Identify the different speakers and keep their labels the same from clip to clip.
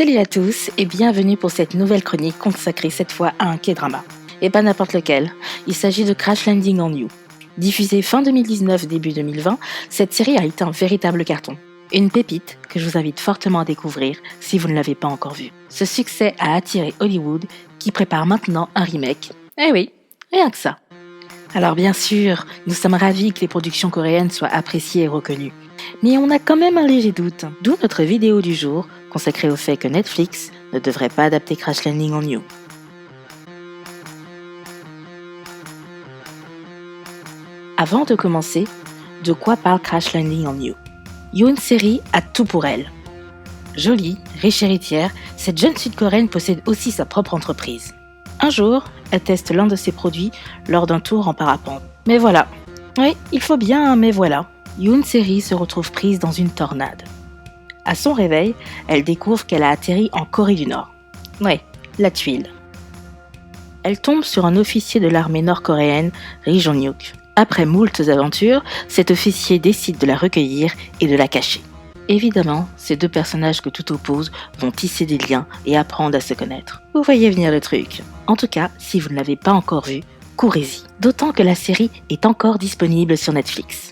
Speaker 1: Salut à tous et bienvenue pour cette nouvelle chronique consacrée cette fois à un K-drama. Et pas n'importe lequel, il s'agit de Crash Landing on You. Diffusée fin 2019, début 2020, cette série a été un véritable carton. Une pépite que je vous invite fortement à découvrir si vous ne l'avez pas encore vue. Ce succès a attiré Hollywood qui prépare maintenant un remake. Eh oui, rien que ça. Alors bien sûr, nous sommes ravis que les productions coréennes soient appréciées et reconnues. Mais on a quand même un léger doute, d'où notre vidéo du jour consacrée au fait que Netflix ne devrait pas adapter Crash Landing on You. Avant de commencer, de quoi parle Crash Landing on You? Yoon Se-ri a tout pour elle. Jolie, riche héritière, cette jeune sud-coréenne possède aussi sa propre entreprise. Un jour, elle teste l'un de ses produits lors d'un tour en parapente. Mais voilà, oui, il faut bien un mais voilà. Yoon Se-ri se retrouve prise dans une tornade. À son réveil, elle découvre qu'elle a atterri en Corée du Nord. Ouais, la tuile. Elle tombe sur un officier de l'armée nord-coréenne, Ri Jong-hyuk. Après moultes aventures, cet officier décide de la recueillir et de la cacher. Évidemment, ces deux personnages que tout oppose vont tisser des liens et apprendre à se connaître. Vous voyez venir le truc. En tout cas, si vous ne l'avez pas encore vu, courez-y. D'autant que la série est encore disponible sur Netflix.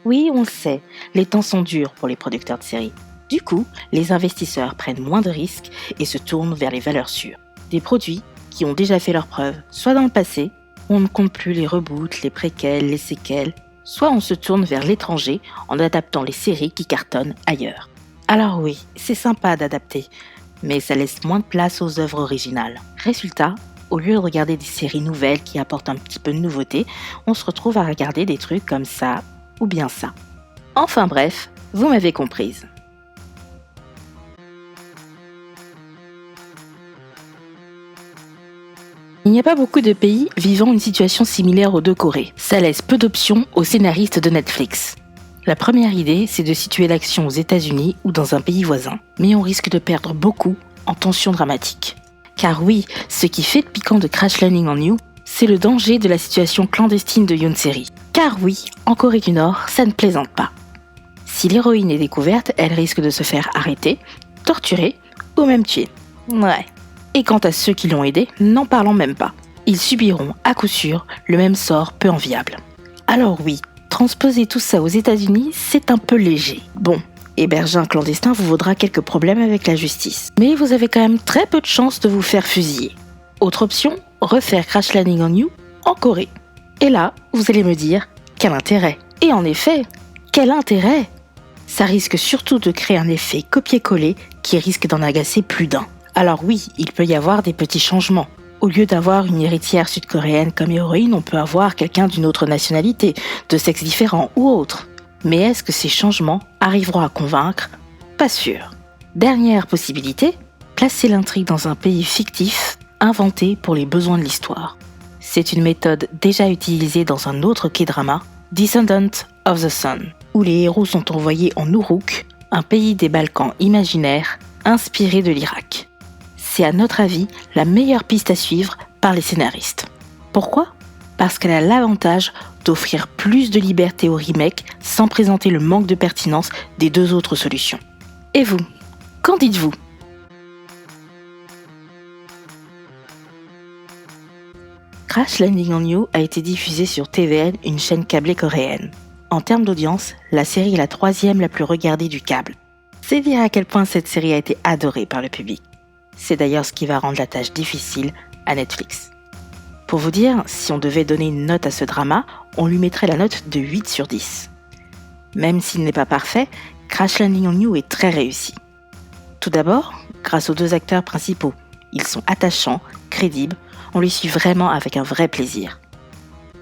Speaker 1: Oui, on le sait, les temps sont durs pour les producteurs de séries. Du coup, les investisseurs prennent moins de risques et se tournent vers les valeurs sûres. Des produits qui ont déjà fait leurs preuves, soit dans le passé, où on ne compte plus les reboots, les préquels, les séquelles, soit on se tourne vers l'étranger en adaptant les séries qui cartonnent ailleurs. Alors oui, c'est sympa d'adapter, mais ça laisse moins de place aux œuvres originales. Résultat, au lieu de regarder des séries nouvelles qui apportent un petit peu de nouveauté, on se retrouve à regarder des trucs comme ça, ou bien ça. Enfin bref, vous m'avez comprise. Il n'y a pas beaucoup de pays vivant une situation similaire aux deux Corées. Ça laisse peu d'options aux scénaristes de Netflix. La première idée, c'est de situer l'action aux États-Unis ou dans un pays voisin. Mais on risque de perdre beaucoup en tension dramatique. Car oui, ce qui fait le piquant de Crash Landing on You, c'est le danger de la situation clandestine de Yoon Se-ri. Car oui, en Corée du Nord, ça ne plaisante pas. Si l'héroïne est découverte, elle risque de se faire arrêter, torturer ou même tuer. Ouais. Et quant à ceux qui l'ont aidée, n'en parlons même pas. Ils subiront à coup sûr le même sort peu enviable. Alors oui, transposer tout ça aux États-Unis, c'est un peu léger. Bon, héberger un clandestin vous vaudra quelques problèmes avec la justice. Mais vous avez quand même très peu de chances de vous faire fusiller. Autre option, refaire Crash Landing on You en Corée. Et là, vous allez me dire, quel intérêt? Et en effet, quel intérêt? Ça risque surtout de créer un effet copier-coller qui risque d'en agacer plus d'un. Alors oui, il peut y avoir des petits changements. Au lieu d'avoir une héritière sud-coréenne comme héroïne, on peut avoir quelqu'un d'une autre nationalité, de sexe différent ou autre. Mais est-ce que ces changements arriveront à convaincre? Pas sûr. Dernière possibilité, placer l'intrigue dans un pays fictif, inventé pour les besoins de l'histoire. C'est une méthode déjà utilisée dans un autre K-drama, Descendant of the Sun, où les héros sont envoyés en Uruk, un pays des Balkans imaginaire, inspiré de l'Irak. C'est à notre avis la meilleure piste à suivre par les scénaristes. Pourquoi? Parce qu'elle a l'avantage d'offrir plus de liberté au remake sans présenter le manque de pertinence des deux autres solutions. Et vous, qu'en dites-vous? Crash Landing on You a été diffusée sur TVN, une chaîne câblée coréenne. En termes d'audience, la série est la 3e la plus regardée du câble. C'est dire à quel point cette série a été adorée par le public. C'est d'ailleurs ce qui va rendre la tâche difficile à Netflix. Pour vous dire, si on devait donner une note à ce drama, on lui mettrait la note de 8 sur 10. Même s'il n'est pas parfait, Crash Landing on You est très réussi. Tout d'abord, grâce aux deux acteurs principaux. Ils sont attachants, crédibles, on les suit vraiment avec un vrai plaisir.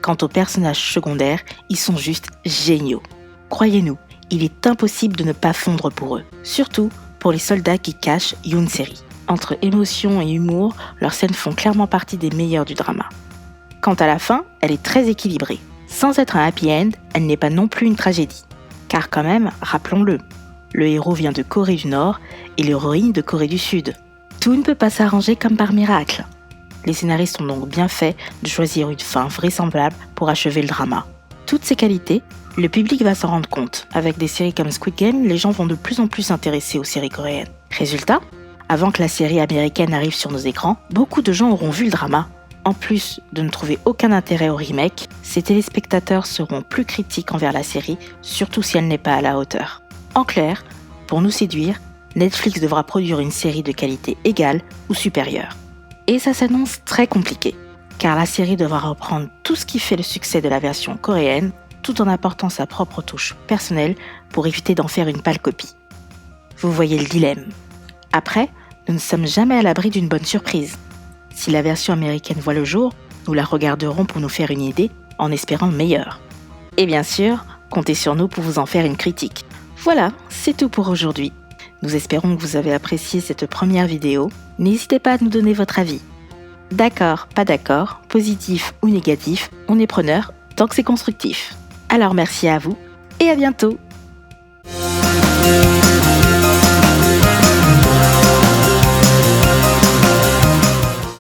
Speaker 1: Quant aux personnages secondaires, ils sont juste géniaux. Croyez-nous, il est impossible de ne pas fondre pour eux. Surtout pour les soldats qui cachent Yoon Se-ri. Entre émotion et humour, leurs scènes font clairement partie des meilleures du drama. Quant à la fin, elle est très équilibrée. Sans être un happy end, elle n'est pas non plus une tragédie. Car quand même, rappelons-le, le héros vient de Corée du Nord et l'héroïne de Corée du Sud. Tout ne peut pas s'arranger comme par miracle. Les scénaristes ont donc bien fait de choisir une fin vraisemblable pour achever le drama. toutes ces qualités, le public va s'en rendre compte. Avec des séries comme Squid Game, les gens vont de plus en plus s'intéresser aux séries coréennes. Résultat, avant que la série américaine arrive sur nos écrans, beaucoup de gens auront vu le drama. En plus de ne trouver aucun intérêt au remake, ces téléspectateurs seront plus critiques envers la série, surtout si elle n'est pas à la hauteur. En clair, pour nous séduire, Netflix devra produire une série de qualité égale ou supérieure. Et ça s'annonce très compliqué, car la série devra reprendre tout ce qui fait le succès de la version coréenne, tout en apportant sa propre touche personnelle pour éviter d'en faire une pâle copie. Vous voyez le dilemme. Après, nous ne sommes jamais à l'abri d'une bonne surprise. Si la version américaine voit le jour, nous la regarderons pour nous faire une idée, en espérant le meilleur. Et bien sûr, comptez sur nous pour vous en faire une critique. Voilà, c'est tout pour aujourd'hui. Nous espérons que vous avez apprécié cette première vidéo. N'hésitez pas à nous donner votre avis. D'accord, pas d'accord, positif ou négatif, on est preneur tant que c'est constructif. Alors merci à vous et à bientôt.